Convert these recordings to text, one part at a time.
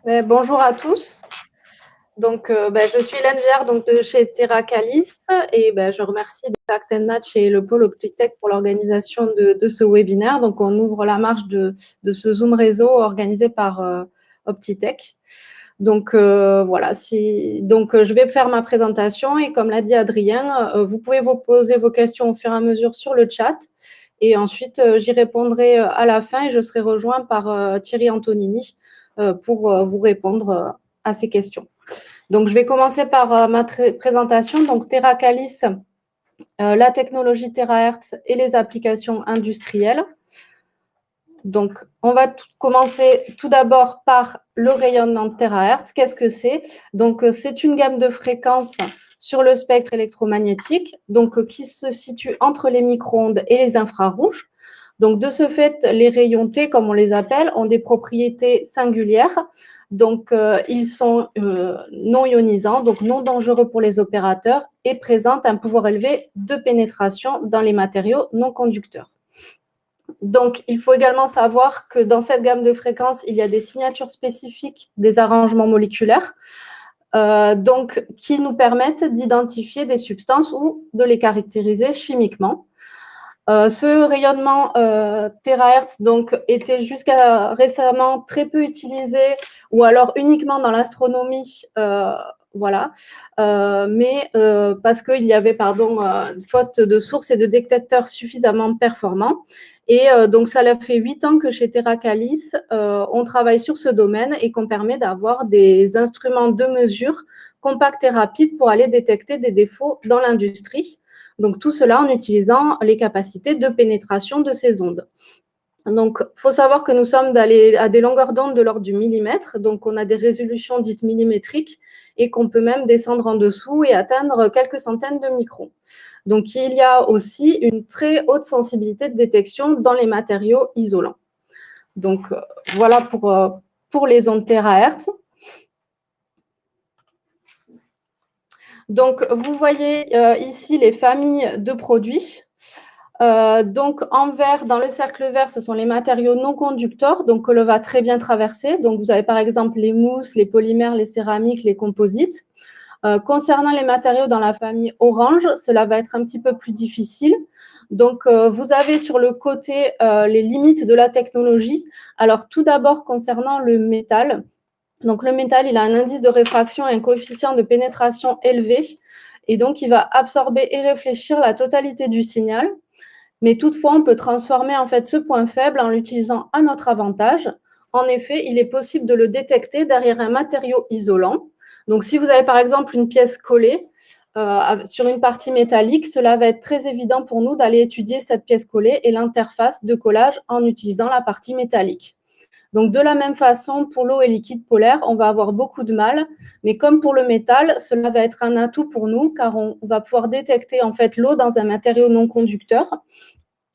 Bonjour à tous. Je suis Hélène Viard de chez TerraCalis et je remercie Pact Match et le pôle Optitech pour l'organisation de ce webinaire. Donc, on ouvre la marche de ce Zoom réseau organisé par Optitech. Voilà, je vais faire ma présentation et comme l'a dit Adrien, vous pouvez vous poser vos questions au fur et à mesure sur le chat et ensuite j'y répondrai à la fin et je serai rejoint par Thierry Antonini pour vous répondre à ces questions. Donc, je vais commencer par ma présentation. Donc, TerraCalis, la technologie Terahertz et les applications industrielles. Donc, on va commencer tout d'abord par le rayonnement de Terahertz. Qu'est-ce que c'est? Donc, c'est une gamme de fréquences sur le spectre électromagnétique, qui se situe entre les micro-ondes et les infrarouges. Donc, de ce fait, les rayons T, comme on les appelle, ont des propriétés singulières. Donc, ils sont non ionisants, donc non dangereux pour les opérateurs et présentent un pouvoir élevé de pénétration dans les matériaux non conducteurs. Donc, il faut également savoir que dans cette gamme de fréquences, il y a des signatures spécifiques des arrangements moléculaires, qui nous permettent d'identifier des substances ou de les caractériser chimiquement. Ce rayonnement terahertz était jusqu'à récemment très peu utilisé ou alors uniquement dans l'astronomie, voilà, parce qu'il y avait faute de sources et de détecteurs suffisamment performants. Et donc, ça fait 8 ans que chez TerraCalis, on travaille sur ce domaine et qu'on permet d'avoir des instruments de mesure compacts et rapides pour aller détecter des défauts dans l'industrie. Donc, tout cela en utilisant les capacités de pénétration de ces ondes. Donc, il faut savoir que nous sommes à des longueurs d'onde de l'ordre du millimètre. Donc, on a des résolutions dites millimétriques et qu'on peut même descendre en dessous et atteindre quelques centaines de microns. Donc, il y a aussi une très haute sensibilité de détection dans les matériaux isolants. Donc, voilà pour les ondes terahertz. Donc, vous voyez ici les familles de produits. Donc, en vert, dans le cercle vert, ce sont les matériaux non conducteurs, donc que l'on va très bien traverser. Donc, vous avez par exemple les mousses, les polymères, les céramiques, les composites. Concernant les matériaux dans la famille orange, cela va être un petit peu plus difficile. Donc, vous avez sur le côté les limites de la technologie. Alors, tout d'abord, concernant le métal. Donc, le métal, il a un indice de réfraction et un coefficient de pénétration élevé. Et donc, il va absorber et réfléchir la totalité du signal. Mais toutefois, on peut transformer en fait ce point faible en l'utilisant à notre avantage. En effet, il est possible de le détecter derrière un matériau isolant. Donc, si vous avez par exemple une pièce collée sur une partie métallique, cela va être très évident pour nous d'aller étudier cette pièce collée et l'interface de collage en utilisant la partie métallique. Donc, de la même façon, pour l'eau et liquide polaire, on va avoir beaucoup de mal. Mais comme pour le métal, cela va être un atout pour nous car on va pouvoir détecter en fait l'eau dans un matériau non conducteur.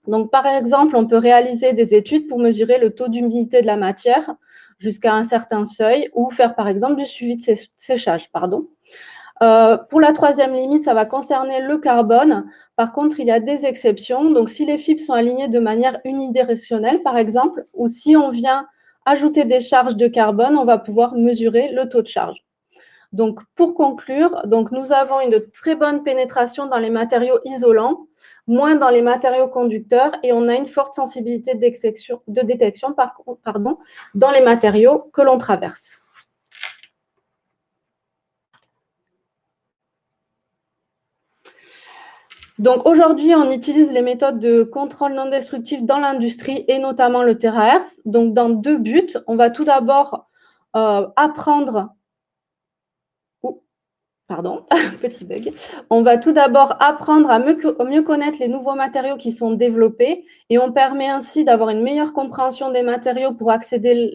Donc, par exemple, on peut réaliser des études pour mesurer le taux d'humidité de la matière jusqu'à un certain seuil ou faire, par exemple, du suivi de séchage. Pour la troisième limite, ça va concerner le carbone. Par contre, il y a des exceptions. Donc, si les fibres sont alignées de manière unidirectionnelle, par exemple, ou si on vient ajouter des charges de carbone, on va pouvoir mesurer le taux de charge. Donc, pour conclure, nous avons une très bonne pénétration dans les matériaux isolants, moins dans les matériaux conducteurs, et on a une forte sensibilité de détection dans les matériaux que l'on traverse. Donc, aujourd'hui, on utilise les méthodes de contrôle non destructif dans l'industrie et notamment le terahertz. Donc, dans deux buts, on va tout d'abord apprendre petit bug. On va tout d'abord apprendre à mieux connaître les nouveaux matériaux qui sont développés et on permet ainsi d'avoir une meilleure compréhension des matériaux pour accélérer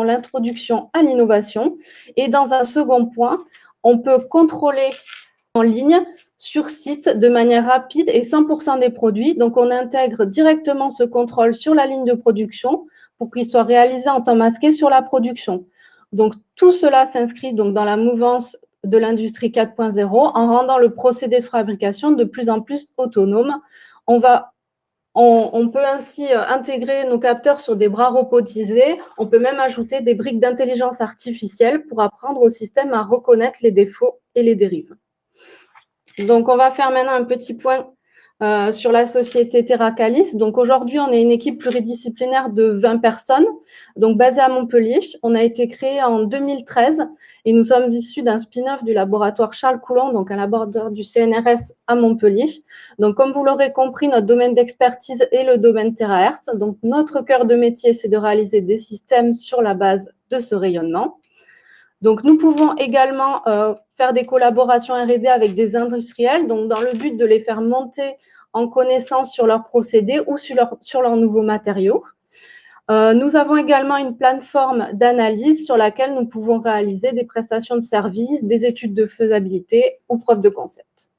l'introduction à l'innovation. Et dans un second point, on peut contrôler en ligne sur site de manière rapide et 100% des produits. Donc, on intègre directement ce contrôle sur la ligne de production pour qu'il soit réalisé en temps masqué sur la production. Donc, tout cela s'inscrit donc dans la mouvance de l'industrie 4.0 en rendant le procédé de fabrication de plus en plus autonome. On va On peut ainsi intégrer nos capteurs sur des bras robotisés. On peut même ajouter des briques d'intelligence artificielle pour apprendre au système à reconnaître les défauts et les dérives. Donc, on va faire maintenant un petit point sur la société Terracalis. Donc, aujourd'hui, on est une équipe pluridisciplinaire de 20 personnes, donc basée à Montpellier. On a été créé en 2013 et nous sommes issus d'un spin-off du laboratoire Charles Coulomb, donc un laboratoire du CNRS à Montpellier. Donc, comme vous l'aurez compris, notre domaine d'expertise est le domaine terahertz. Donc, notre cœur de métier, c'est de réaliser des systèmes sur la base de ce rayonnement. Donc, nous pouvons également faire des collaborations R&D avec des industriels, donc dans le but de les faire monter en connaissance sur leurs procédés ou sur leurs nouveaux matériaux. Nous avons également une plateforme d'analyse sur laquelle nous pouvons réaliser des prestations de services, des études de faisabilité ou preuves de concept.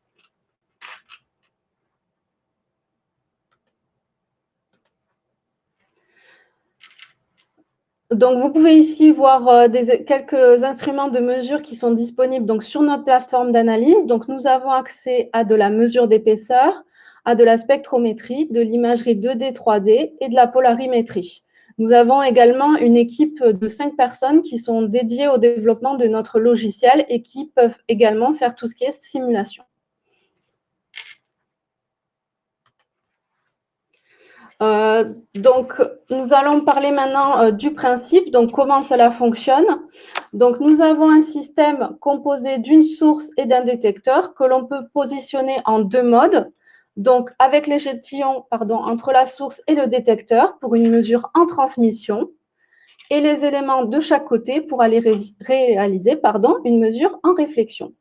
Donc, vous pouvez ici voir quelques instruments de mesure qui sont disponibles donc, sur notre plateforme d'analyse. Donc, nous avons accès à de la mesure d'épaisseur, à de la spectrométrie, de l'imagerie 2D, 3D et de la polarimétrie. Nous avons également une équipe de 5 personnes qui sont dédiées au développement de notre logiciel et qui peuvent également faire tout ce qui est simulation. Donc, nous allons parler maintenant du principe, donc comment cela fonctionne. Donc, nous avons un système composé d'une source et d'un détecteur que l'on peut positionner en deux modes. Donc, avec l'échantillon entre la source et le détecteur pour une mesure en transmission et les éléments de chaque côté pour aller réaliser une mesure en réflexion.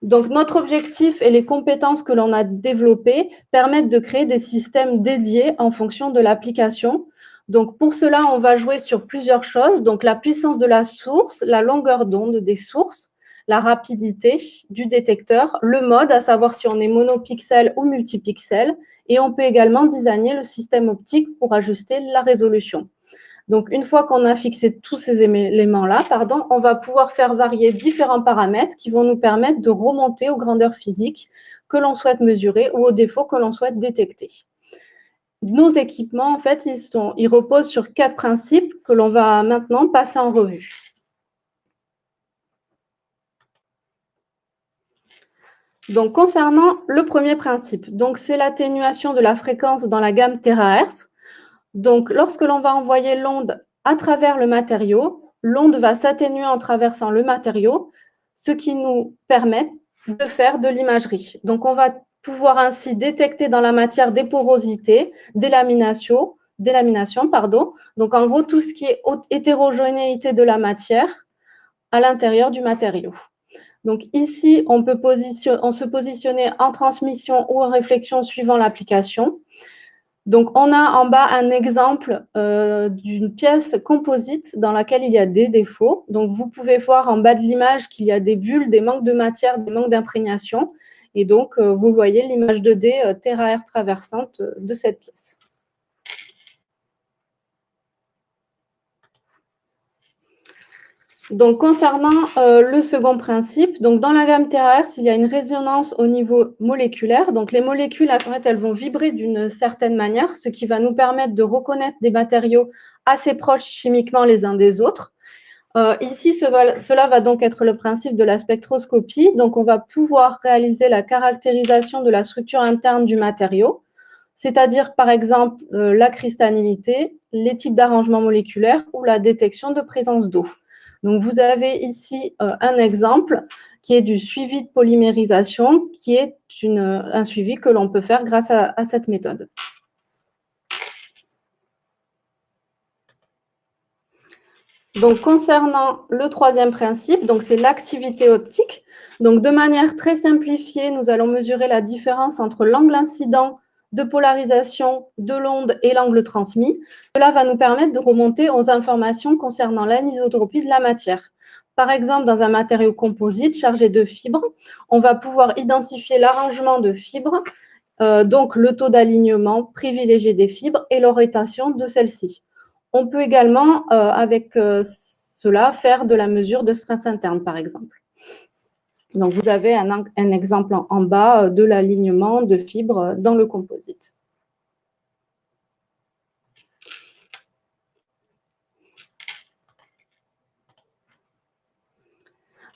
Donc, notre objectif et les compétences que l'on a développées permettent de créer des systèmes dédiés en fonction de l'application. Donc, pour cela, on va jouer sur plusieurs choses. Donc, la puissance de la source, la longueur d'onde des sources, la rapidité du détecteur, le mode, à savoir si on est monopixel ou multipixel. Et on peut également designer le système optique pour ajuster la résolution. Donc, une fois qu'on a fixé tous ces éléments-là, on va pouvoir faire varier différents paramètres qui vont nous permettre de remonter aux grandeurs physiques que l'on souhaite mesurer ou aux défauts que l'on souhaite détecter. Nos équipements, en fait, ils reposent sur 4 principes que l'on va maintenant passer en revue. Donc, concernant le premier principe, c'est l'atténuation de la fréquence dans la gamme terahertz. Donc, lorsque l'on va envoyer l'onde à travers le matériau, l'onde va s'atténuer en traversant le matériau, ce qui nous permet de faire de l'imagerie. Donc, on va pouvoir ainsi détecter dans la matière des porosités, des laminations. Donc, en gros, tout ce qui est hétérogénéité de la matière à l'intérieur du matériau. Donc, ici, on peut se positionner en transmission ou en réflexion suivant l'application. Donc, on a en bas un exemple d'une pièce composite dans laquelle il y a des défauts. Donc, vous pouvez voir en bas de l'image qu'il y a des bulles, des manques de matière, des manques d'imprégnation. Et donc, vous voyez l'image 2D terahertz traversante de cette pièce. Donc, concernant le second principe, donc dans la gamme terahertz, il y a une résonance au niveau moléculaire. Donc, les molécules, en fait, elles vont vibrer d'une certaine manière, ce qui va nous permettre de reconnaître des matériaux assez proches chimiquement les uns des autres. Ici, cela va donc être le principe de la spectroscopie. Donc, on va pouvoir réaliser la caractérisation de la structure interne du matériau, c'est-à-dire, par exemple, la cristallinité, les types d'arrangement moléculaire ou la détection de présence d'eau. Donc, vous avez ici un exemple qui est du suivi de polymérisation, qui est un suivi que l'on peut faire grâce à cette méthode. Donc, concernant le troisième principe, c'est l'activité optique. Donc, de manière très simplifiée, nous allons mesurer la différence entre l'angle incident de polarisation de l'onde et l'angle transmis. Cela va nous permettre de remonter aux informations concernant l'anisotropie de la matière. Par exemple, dans un matériau composite chargé de fibres, on va pouvoir identifier l'arrangement de fibres, donc le taux d'alignement privilégié des fibres et l'orientation de celles-ci. On peut également, avec cela, faire de la mesure de stress interne, par exemple. Donc, vous avez un exemple en bas de l'alignement de fibres dans le composite.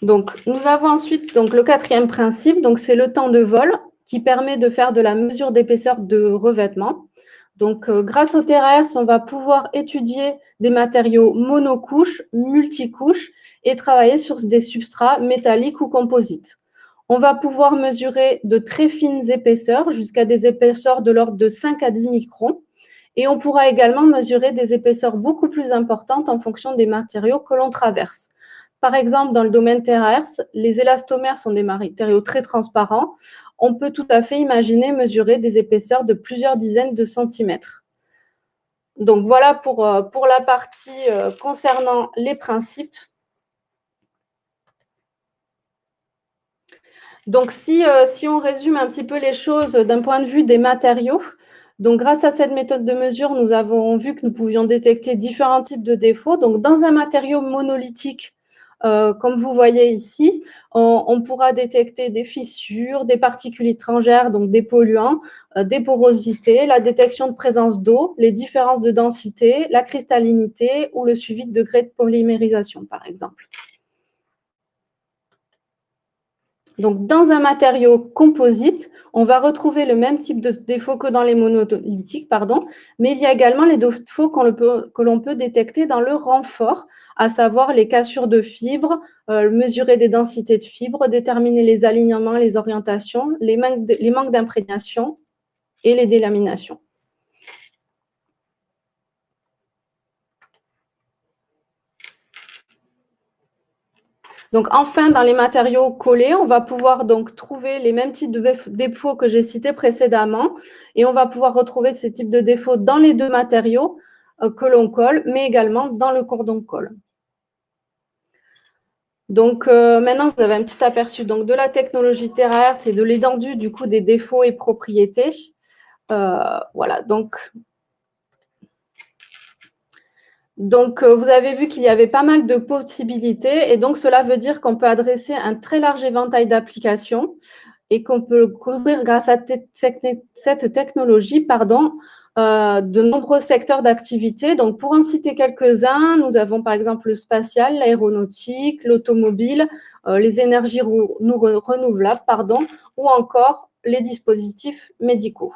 Donc, nous avons ensuite donc, le quatrième principe, donc c'est le temps de vol qui permet de faire de la mesure d'épaisseur de revêtement. Donc, grâce au TRS, on va pouvoir étudier des matériaux monocouches, multicouches et travailler sur des substrats métalliques ou composites. On va pouvoir mesurer de très fines épaisseurs jusqu'à des épaisseurs de l'ordre de 5 à 10 microns. Et on pourra également mesurer des épaisseurs beaucoup plus importantes en fonction des matériaux que l'on traverse. Par exemple, dans le domaine terrestre, les élastomères sont des matériaux très transparents. On peut tout à fait imaginer mesurer des épaisseurs de plusieurs dizaines de centimètres. Donc voilà pour la partie concernant les principes. Donc si on résume un petit peu les choses d'un point de vue des matériaux, donc grâce à cette méthode de mesure, nous avons vu que nous pouvions détecter différents types de défauts. Donc dans un matériau monolithique, comme vous voyez ici, on pourra détecter des fissures, des particules étrangères, donc des polluants, des porosités, la détection de présence d'eau, les différences de densité, la cristallinité ou le suivi de degré de polymérisation, par exemple. Donc, dans un matériau composite, on va retrouver le même type de défauts que dans les monolithiques, mais il y a également les défauts que l'on peut détecter dans le renfort, à savoir les cassures de fibres, mesurer des densités de fibres, déterminer les alignements, les orientations, les manques d'imprégnation et les délaminations. Donc, enfin, dans les matériaux collés, on va pouvoir donc trouver les mêmes types de défauts que j'ai cités précédemment et on va pouvoir retrouver ces types de défauts dans les deux matériaux que l'on colle, mais également dans le cordon colle. Donc, maintenant, vous avez un petit aperçu donc, de la technologie Terahertz et de l'étendue du coup des défauts et propriétés. Voilà, Donc, vous avez vu qu'il y avait pas mal de possibilités et donc cela veut dire qu'on peut adresser un très large éventail d'applications et qu'on peut couvrir grâce à cette technologie de nombreux secteurs d'activité. Donc, pour en citer quelques-uns, nous avons par exemple le spatial, l'aéronautique, l'automobile, les énergies renouvelables, ou encore les dispositifs médicaux.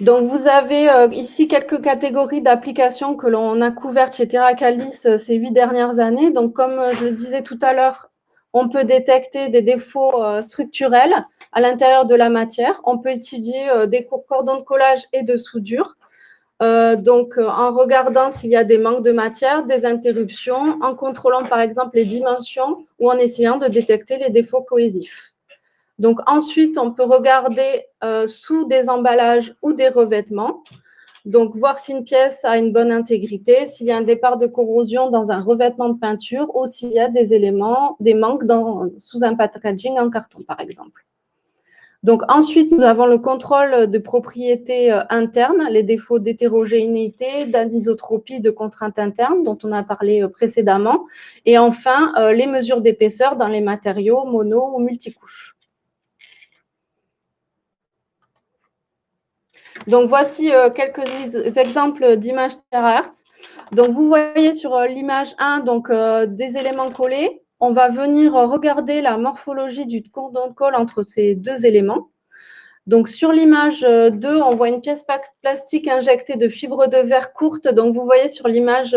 Donc, vous avez ici quelques catégories d'applications que l'on a couvertes chez TerraCalis ces 8 dernières années. Donc, comme je le disais tout à l'heure, on peut détecter des défauts structurels à l'intérieur de la matière. On peut étudier des cordons de collage et de soudure. En regardant s'il y a des manques de matière, des interruptions, en contrôlant par exemple les dimensions ou en essayant de détecter les défauts cohésifs. Donc ensuite, on peut regarder sous des emballages ou des revêtements. Donc voir si une pièce a une bonne intégrité, s'il y a un départ de corrosion dans un revêtement de peinture ou s'il y a des éléments, des manques sous un packaging en carton, par exemple. Donc ensuite, nous avons le contrôle de propriétés internes, les défauts d'hétérogénéité, d'anisotropie, de contraintes internes dont on a parlé précédemment. Et enfin, les mesures d'épaisseur dans les matériaux mono ou multicouches. Donc, voici quelques exemples d'images terahertz. Donc, vous voyez sur l'image 1 des éléments collés. On va venir regarder la morphologie du cordon de colle entre ces deux éléments. Donc, sur l'image 2, on voit une pièce plastique injectée de fibres de verre courtes. Donc, vous voyez sur l'image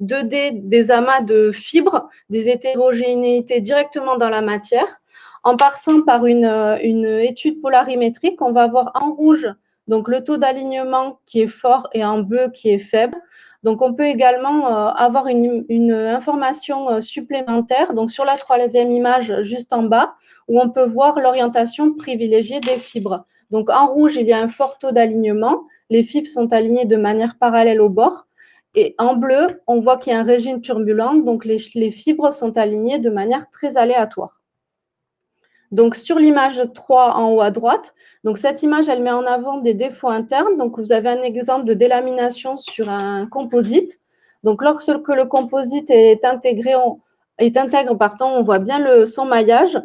2D des amas de fibres, des hétérogénéités directement dans la matière. En passant par une étude polarimétrique, on va voir en rouge donc le taux d'alignement qui est fort et en bleu qui est faible. Donc, on peut également avoir une information supplémentaire. Donc, sur la troisième image, juste en bas, où on peut voir l'orientation privilégiée des fibres. Donc, en rouge, il y a un fort taux d'alignement. Les fibres sont alignées de manière parallèle au bord. Et en bleu, on voit qu'il y a un régime turbulent. Donc, les fibres sont alignées de manière très aléatoire. Donc, sur l'image 3 en haut à droite, donc cette image, elle met en avant des défauts internes. Donc, vous avez un exemple de délamination sur un composite. Donc, lorsque le composite est intègre, on voit bien son maillage.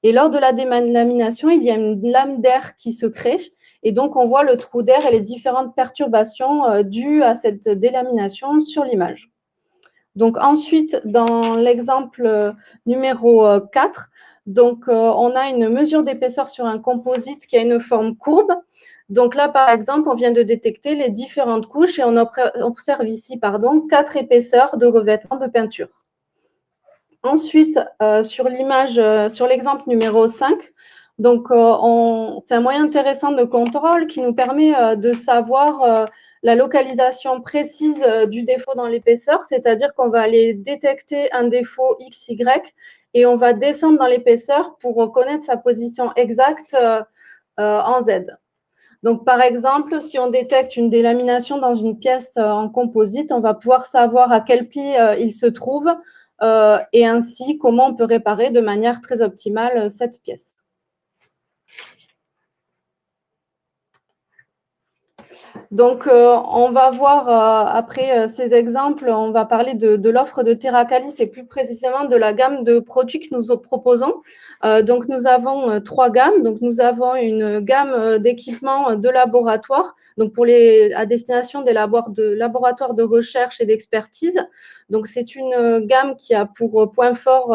Et lors de la délamination, il y a une lame d'air qui se crée. Et donc, on voit le trou d'air et les différentes perturbations dues à cette délamination sur l'image. Donc, ensuite, dans l'exemple numéro 4, donc, on a une mesure d'épaisseur sur un composite qui a une forme courbe. Donc là, par exemple, on vient de détecter les différentes couches et on observe ici 4 épaisseurs de revêtement de peinture. Ensuite, sur l'image, sur l'exemple numéro 5, donc c'est un moyen intéressant de contrôle qui nous permet de savoir la localisation précise du défaut dans l'épaisseur, c'est-à-dire qu'on va aller détecter un défaut XY et on va descendre dans l'épaisseur pour connaître sa position exacte en Z. Donc, par exemple, si on détecte une délamination dans une pièce en composite, on va pouvoir savoir à quel pli il se trouve et ainsi comment on peut réparer de manière très optimale cette pièce. Donc, on va voir après ces exemples, on va parler de l'offre de Terracalis et plus précisément de la gamme de produits que nous proposons. Donc, nous avons 3 gammes. Donc, nous avons une gamme d'équipements de laboratoire, donc à destination des laboratoires de recherche et d'expertise. Donc, c'est une gamme qui a pour point fort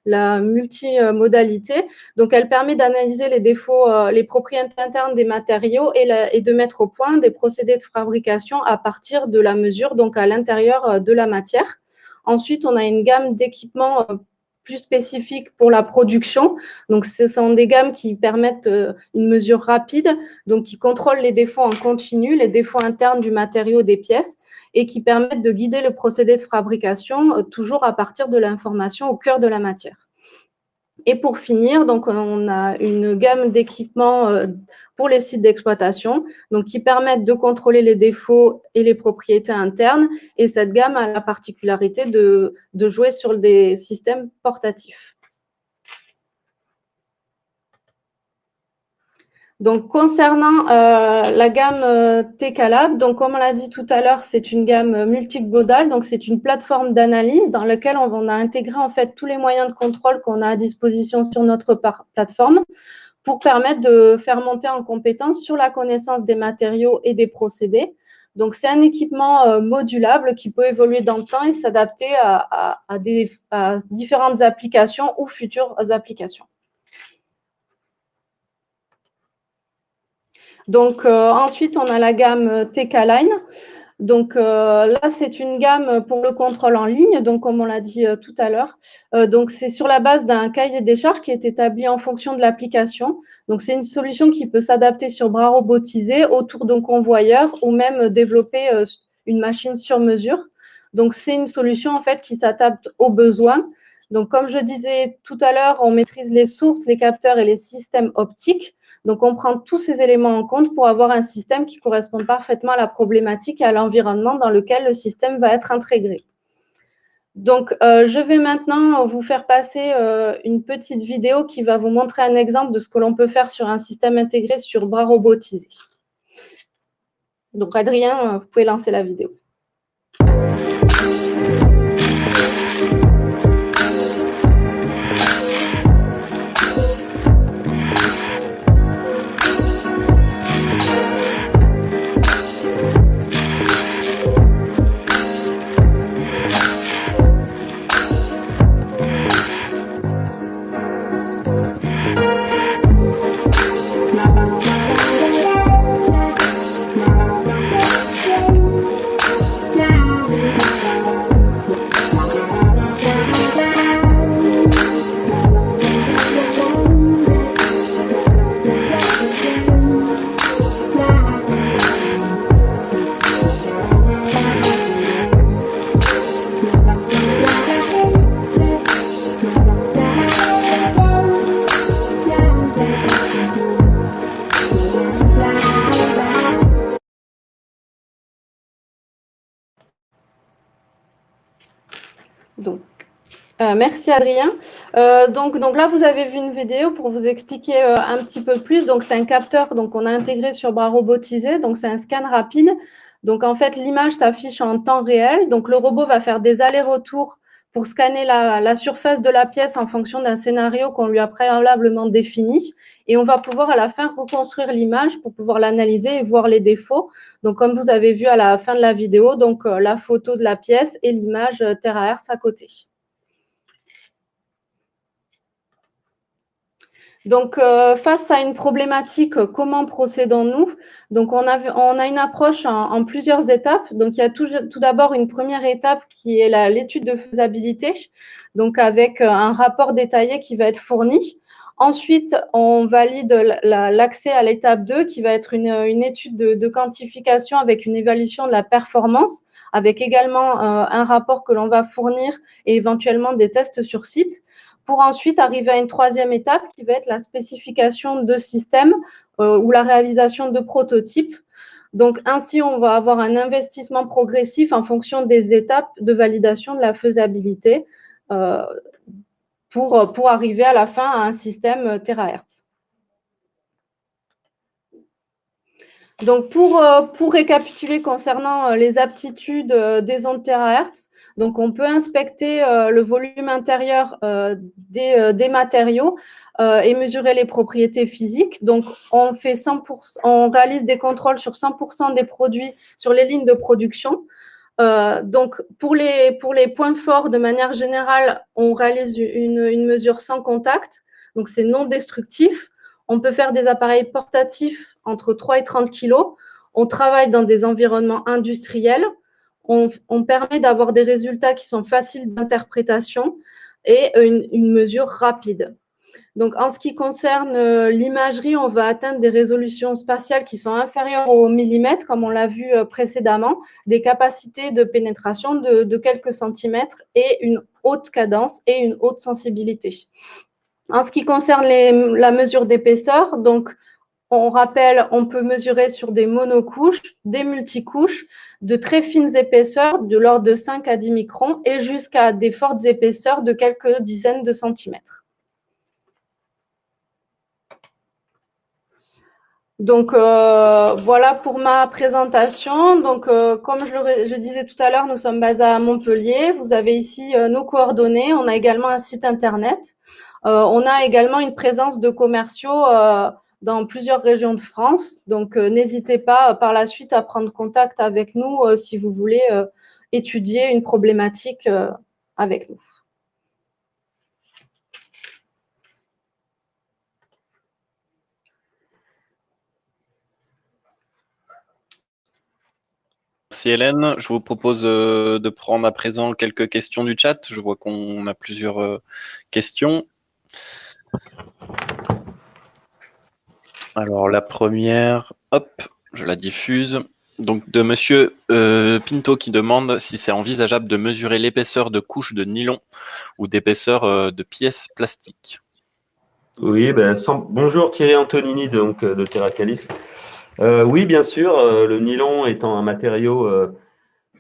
la multimodalité. Donc, elle permet d'analyser les défauts, les propriétés internes des matériaux et de mettre au point des procédés de fabrication à partir de la mesure, donc à l'intérieur de la matière. Ensuite, on a une gamme d'équipements plus spécifiques pour la production. Donc, ce sont des gammes qui permettent une mesure rapide, donc qui contrôlent les défauts en continu, les défauts internes du matériau des pièces et qui permettent de guider le procédé de fabrication toujours à partir de l'information au cœur de la matière. Et pour finir, donc, on a une gamme d'équipements pour les sites d'exploitation, donc qui permettent de contrôler les défauts et les propriétés internes. Et cette gamme a la particularité de jouer sur des systèmes portatifs. Donc, concernant la gamme TKLab, donc comme on l'a dit tout à l'heure, c'est une gamme multimodale, donc c'est une plateforme d'analyse dans laquelle on a intégré en fait tous les moyens de contrôle qu'on a à disposition sur notre plateforme pour permettre de faire monter en compétence sur la connaissance des matériaux et des procédés. Donc, c'est un équipement modulable qui peut évoluer dans le temps et s'adapter à différentes applications ou futures applications. Donc, ensuite, on a la gamme TK-Line. Donc, là, c'est une gamme pour le contrôle en ligne, donc comme on l'a dit tout à l'heure. Donc, c'est sur la base d'un cahier des charges qui est établi en fonction de l'application. Donc, c'est une solution qui peut s'adapter sur bras robotisés autour d'un convoyeur ou même développer une machine sur mesure. Donc, c'est une solution en fait qui s'adapte aux besoins. Donc, comme je disais tout à l'heure, on maîtrise les sources, les capteurs et les systèmes optiques. Donc, on prend tous ces éléments en compte pour avoir un système qui correspond parfaitement à la problématique et à l'environnement dans lequel le système va être intégré. Donc, je vais maintenant vous faire passer une petite vidéo qui va vous montrer un exemple de ce que l'on peut faire sur un système intégré sur bras robotisés. Donc, Adrien, vous pouvez lancer la vidéo. Donc, merci Adrien. Donc là, vous avez vu une vidéo pour vous expliquer un petit peu plus. Donc, c'est un capteur qu'on a intégré sur bras robotisé. Donc, c'est un scan rapide. Donc, en fait, l'image s'affiche en temps réel. Donc, le robot va faire des allers-retours pour scanner la surface de la pièce en fonction d'un scénario qu'on lui a préalablement défini. Et on va pouvoir à la fin reconstruire l'image pour pouvoir l'analyser et voir les défauts. Donc, comme vous avez vu à la fin de la vidéo, donc la photo de la pièce et l'image terahertz à côté. Donc, face à une problématique, comment procédons-nous? Donc, on a une approche en plusieurs étapes. Donc, il y a tout d'abord une première étape qui est l'étude de faisabilité, donc avec un rapport détaillé qui va être fourni. Ensuite, on valide l'accès à l'étape 2 qui va être une étude de quantification avec une évaluation de la performance, avec également un rapport que l'on va fournir et éventuellement des tests sur site, pour ensuite arriver à une troisième étape qui va être la spécification de systèmes ou la réalisation de prototypes. Donc, ainsi, on va avoir un investissement progressif en fonction des étapes de validation de la faisabilité pour arriver à la fin à un système terahertz. Donc, pour récapituler concernant les aptitudes des ondes terahertz, donc on peut inspecter le volume intérieur des matériaux et mesurer les propriétés physiques. Donc, on réalise des contrôles sur 100% des produits sur les lignes de production. Donc, pour les points forts, de manière générale, on réalise une mesure sans contact. Donc, c'est non destructif. On peut faire des appareils portatifs entre 3 et 30 kilos. On travaille dans des environnements industriels. On permet d'avoir des résultats qui sont faciles d'interprétation et une mesure rapide. Donc, en ce qui concerne l'imagerie, on va atteindre des résolutions spatiales qui sont inférieures au millimètre, comme on l'a vu précédemment, des capacités de pénétration de quelques centimètres et une haute cadence et une haute sensibilité. En ce qui concerne la mesure d'épaisseur, donc on rappelle, on peut mesurer sur des monocouches, des multicouches, de très fines épaisseurs, de l'ordre de 5 à 10 microns, et jusqu'à des fortes épaisseurs de quelques dizaines de centimètres. Donc, voilà pour ma présentation. Donc, comme je disais tout à l'heure, nous sommes basés à Montpellier. Vous avez ici nos coordonnées. On a également un site internet. On a également une présence de commerciaux dans plusieurs régions de France. Donc, n'hésitez pas par la suite à prendre contact avec nous si vous voulez étudier une problématique avec nous. Merci Hélène. Je vous propose de prendre à présent quelques questions du chat. Je vois qu'on a plusieurs questions. Alors la première, hop, je la diffuse. Donc de Monsieur Pinto qui demande si c'est envisageable de mesurer l'épaisseur de couches de nylon ou d'épaisseur de pièces plastiques. Oui, bonjour Thierry Antonini de Terracalis. Oui, bien sûr, le nylon étant un matériau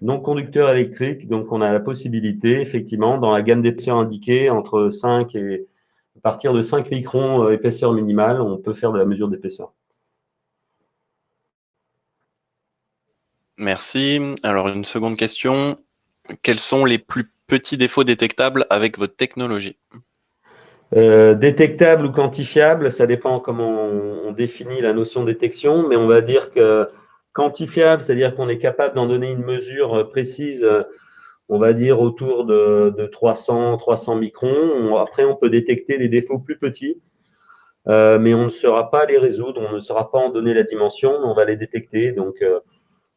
non conducteur électrique, donc on a la possibilité, effectivement, dans la gamme d'épaisseur indiquée, entre 5 et à partir de 5 microns épaisseur minimale, on peut faire de la mesure d'épaisseur. Merci. Alors une seconde question. Quels sont les plus petits défauts détectables avec votre technologie? Détectable ou quantifiable, ça dépend comment on définit la notion de détection, mais on va dire que quantifiable, c'est-à-dire qu'on est capable d'en donner une mesure précise, on va dire autour de 300 microns. Après, on peut détecter des défauts plus petits, mais on ne saura pas les résoudre, on ne saura pas en donner la dimension, mais on va les détecter. Donc,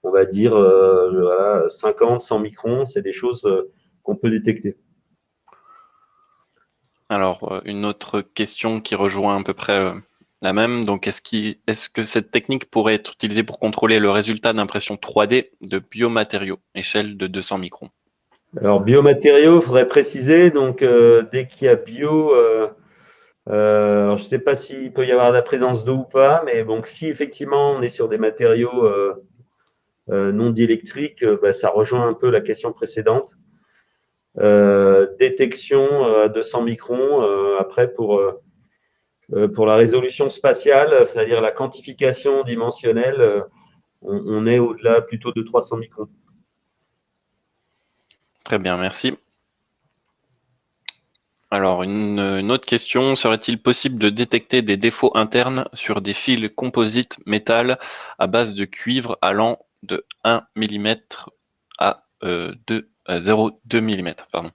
on va dire voilà, 50, 100 microns, c'est des choses qu'on peut détecter. Alors, une autre question qui rejoint à peu près la même. Donc, est-ce que cette technique pourrait être utilisée pour contrôler le résultat d'impression 3D de biomatériaux, échelle de 200 microns? Alors, biomatériaux, il faudrait préciser. Donc, dès qu'il y a bio, je ne sais pas s'il peut y avoir de la présence d'eau ou pas, mais bon, si effectivement on est sur des matériaux non diélectriques, ça rejoint un peu la question précédente. Détection à 200 microns. Après, pour la résolution spatiale, c'est-à-dire la quantification dimensionnelle, on est au-delà plutôt de 300 microns. Très bien, merci. Alors, une autre question, serait-il possible de détecter des défauts internes sur des fils composites métal à base de cuivre allant de 1 mm à 0,2 mm, pardon.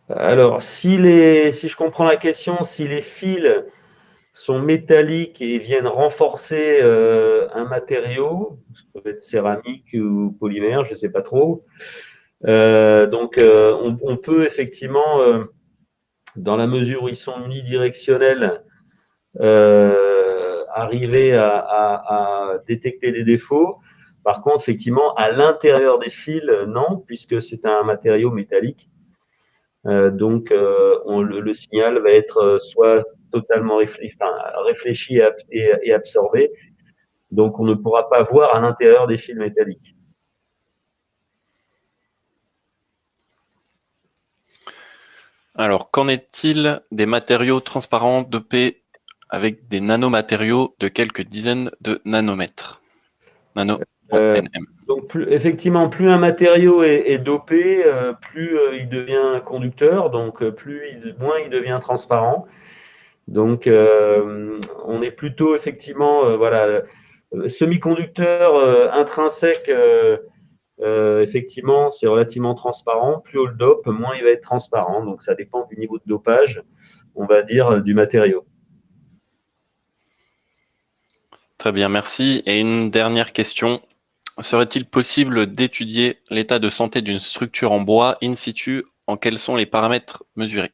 Alors, si je comprends la question, si les fils sont métalliques et viennent renforcer un matériau, ça peut être céramique ou polymère, je ne sais pas trop. On peut effectivement, dans la mesure où ils sont unidirectionnels, arriver à détecter des défauts. Par contre, effectivement, à l'intérieur des fils, non, puisque c'est un matériau métallique. Le signal va être soit totalement réfléchi et absorbé. Donc, on ne pourra pas voir à l'intérieur des fils métalliques. Alors, qu'en est-il des matériaux transparents dopés avec des nanomatériaux de quelques dizaines de nanomètres? Nano en Euh, nm. donc, effectivement, plus un matériau est dopé, plus il devient conducteur, donc moins il devient transparent. Donc, on est plutôt effectivement, semi-conducteur intrinsèque. Effectivement, c'est relativement transparent. Plus on le dope, moins il va être transparent. Donc, ça dépend du niveau de dopage, on va dire, du matériau. Très bien, merci. Et une dernière question. Serait-il possible d'étudier l'état de santé d'une structure en bois in situ en quels sont les paramètres mesurés?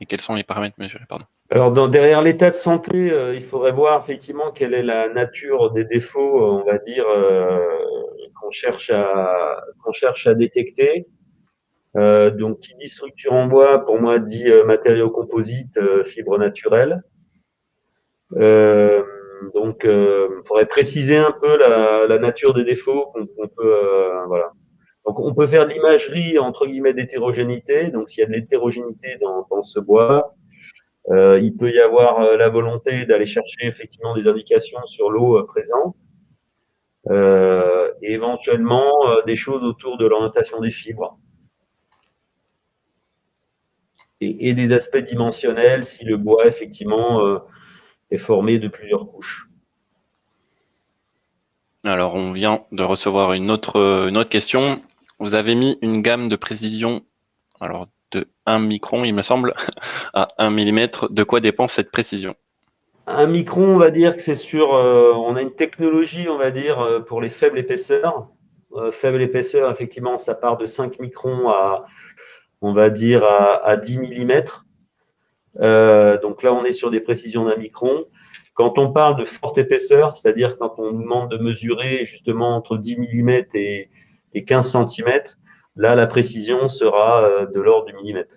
Et quels sont les paramètres mesurés, pardon. Alors, derrière l'état de santé, il faudrait voir effectivement quelle est la nature des défauts, on va dire, qu'on cherche à détecter. Donc, qui dit structure en bois, pour moi, dit matériaux composites, fibres naturelles. Euh, il faudrait préciser un peu la nature des défauts qu'on peut, voilà. Donc, on peut faire de l'imagerie entre guillemets d'hétérogénéité. Donc, s'il y a de l'hétérogénéité dans ce bois, il peut y avoir la volonté d'aller chercher effectivement des indications sur l'eau présente et éventuellement des choses autour de l'orientation des fibres et des aspects dimensionnels si le bois effectivement est formé de plusieurs couches. Alors, on vient de recevoir une autre question. Vous avez mis une gamme de précision, alors de 1 micron, il me semble, à 1 mm. De quoi dépend cette précision? Un micron, on va dire que c'est sur. On a une technologie, on va dire, pour les faibles épaisseurs. Faible épaisseur, effectivement, ça part de 5 microns on va dire, à 10 millimètres. Donc là, on est sur des précisions d'un micron. Quand on parle de forte épaisseur, c'est-à-dire quand on nous demande de mesurer justement entre 10 millimètres et 15 centimètres, là, la précision sera de l'ordre du millimètre.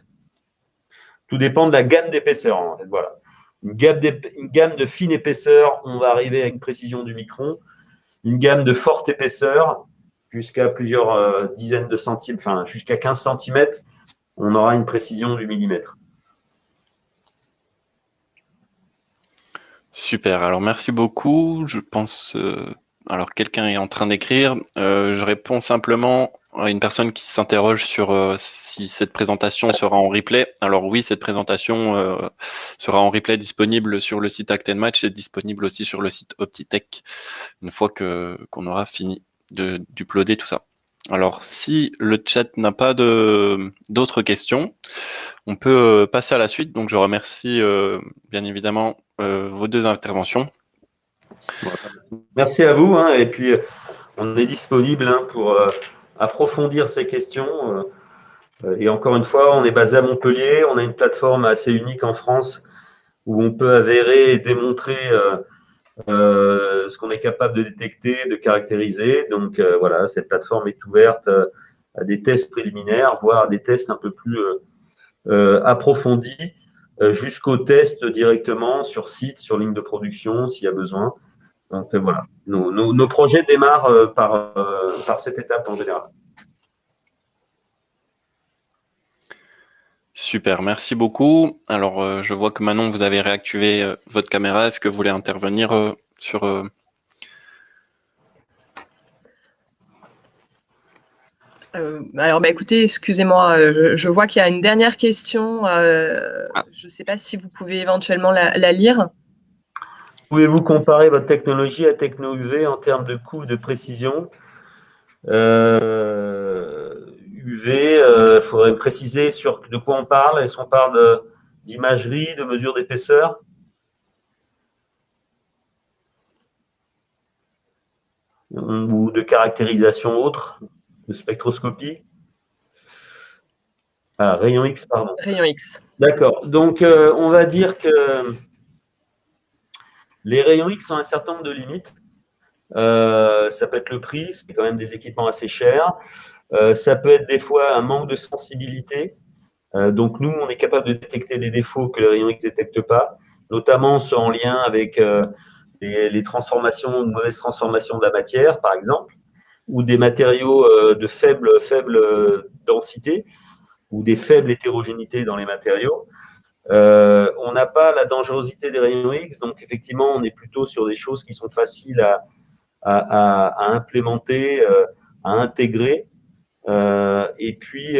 Tout dépend de la gamme d'épaisseur, en fait. Voilà. Une gamme de fine épaisseur, on va arriver à une précision du micron. Une gamme de forte épaisseur, jusqu'à plusieurs dizaines de centimètres, enfin jusqu'à 15 centimètres, on aura une précision du millimètre. Super, alors merci beaucoup. Je pense, alors quelqu'un est en train d'écrire. Je réponds simplement à une personne qui s'interroge sur si cette présentation sera en replay. Alors oui, cette présentation sera en replay disponible sur le site Act Match et disponible aussi sur le site Optitech une fois qu'on aura fini d'uploader tout ça. Alors si le chat n'a pas d'autres questions, on peut passer à la suite. Donc je remercie bien évidemment vos deux interventions. Voilà. Merci à vous. Et puis, on est disponible pour approfondir ces questions. Et encore une fois, on est basé à Montpellier. On a une plateforme assez unique en France où on peut avérer et démontrer ce qu'on est capable de détecter, de caractériser. Donc voilà, cette plateforme est ouverte à des tests préliminaires, voire à des tests un peu plus approfondis, jusqu'aux tests directement sur site, sur ligne de production, s'il y a besoin. Donc voilà, nos projets démarrent par cette étape en général. Super, merci beaucoup. Alors je vois que Manon, vous avez réactivé votre caméra. Est-ce que vous voulez intervenir sur Alors, écoutez, excusez-moi, je vois qu'il y a une dernière question. Je ne sais pas si vous pouvez éventuellement la lire. Pouvez-vous comparer votre technologie à Techno UV en termes de coût, de précision? UV, il faudrait me préciser sur de quoi on parle. Est-ce qu'on parle d'imagerie, de mesure d'épaisseur? Ou de caractérisation autre, de spectroscopie? Ah, rayon X, pardon. Rayon X. D'accord. Donc, on va dire que les rayons X ont un certain nombre de limites. Ça peut être le prix, c'est quand même des équipements assez chers. Ça peut être des fois un manque de sensibilité. Donc, nous, on est capable de détecter des défauts que les rayons X ne détectent pas, notamment ceux en lien avec les transformations, de mauvaises transformations de la matière, par exemple, ou des matériaux de faible densité ou des faibles hétérogénéités dans les matériaux. On n'a pas la dangerosité des rayons X, donc effectivement, on est plutôt sur des choses qui sont faciles à implémenter, à intégrer. Et puis,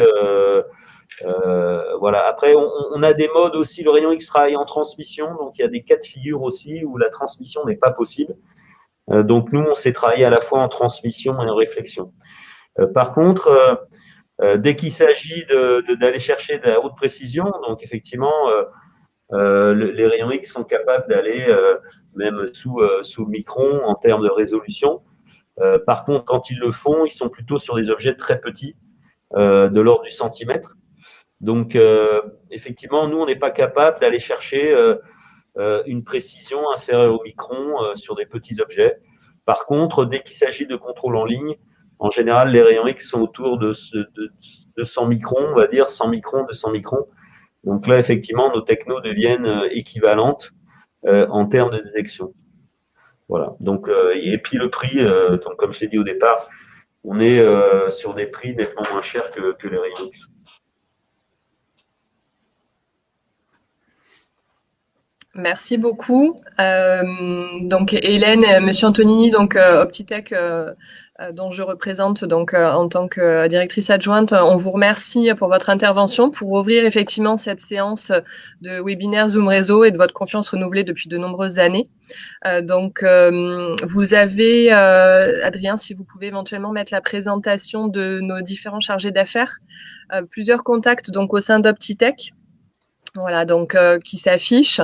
voilà. Après, on a des modes aussi. Le rayon X travaille en transmission, donc il y a des cas de figure aussi où la transmission n'est pas possible. Donc nous, on s'est travaillé à la fois en transmission et en réflexion. Par contre, dès qu'il s'agit d'aller chercher de la haute précision, donc effectivement, les rayons X sont capables d'aller même sous micron en termes de résolution. Par contre, quand ils le font, ils sont plutôt sur des objets très petits, de l'ordre du centimètre. Donc, effectivement, nous, on n'est pas capable d'aller chercher une précision inférieure au micron sur des petits objets. Par contre, dès qu'il s'agit de contrôle en ligne, en général, les rayons X sont autour de 100 microns, on va dire 100 microns, 200 microns. Donc là, effectivement, nos technos deviennent équivalentes en termes de détection. Voilà. Donc, et puis le prix, donc comme je l'ai dit au départ, on est sur des prix nettement moins chers que les rayons X. Merci beaucoup. Donc Hélène, Monsieur Antonini, donc Optitech, dont je représente donc en tant que directrice adjointe, on vous remercie pour votre intervention, pour ouvrir effectivement cette séance de webinaire Zoom Réseau et de votre confiance renouvelée depuis de nombreuses années. Donc vous avez, Adrien, si vous pouvez éventuellement mettre la présentation de nos différents chargés d'affaires, plusieurs contacts donc au sein d'Optitech. Voilà, donc qui s'affiche.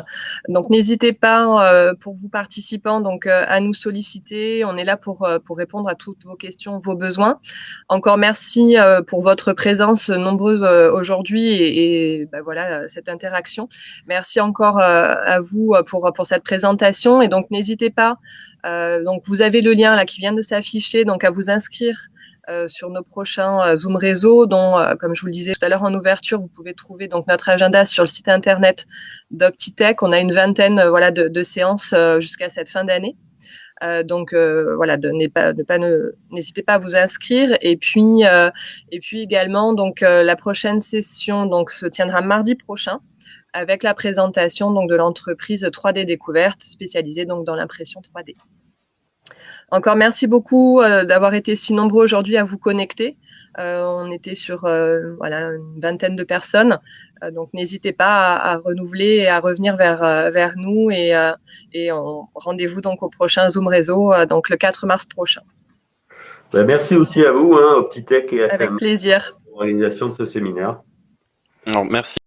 Donc n'hésitez pas pour vous participants donc à nous solliciter. On est là pour répondre à toutes vos questions, vos besoins. Encore merci pour votre présence nombreuse aujourd'hui et voilà cette interaction. Merci encore à vous pour cette présentation et donc n'hésitez pas. Donc vous avez le lien là qui vient de s'afficher donc à vous inscrire sur nos prochains Zoom réseau, dont, comme je vous le disais tout à l'heure en ouverture, vous pouvez trouver donc notre agenda sur le site internet d'Optitech. On a une vingtaine voilà de séances jusqu'à cette fin d'année. Donc voilà, n'hésitez pas à vous inscrire. Et puis également donc la prochaine session donc se tiendra mardi prochain avec la présentation donc de l'entreprise 3D Découverte spécialisée donc dans l'impression 3D. Encore merci beaucoup d'avoir été si nombreux aujourd'hui à vous connecter. On était sur voilà une vingtaine de personnes, donc n'hésitez pas à renouveler et à revenir vers nous et rendez-vous donc au prochain Zoom réseau donc le 4 mars prochain. Ben, merci aussi à vous, Optitech et à Avec plaisir. l'organisation de ce séminaire. Non, merci.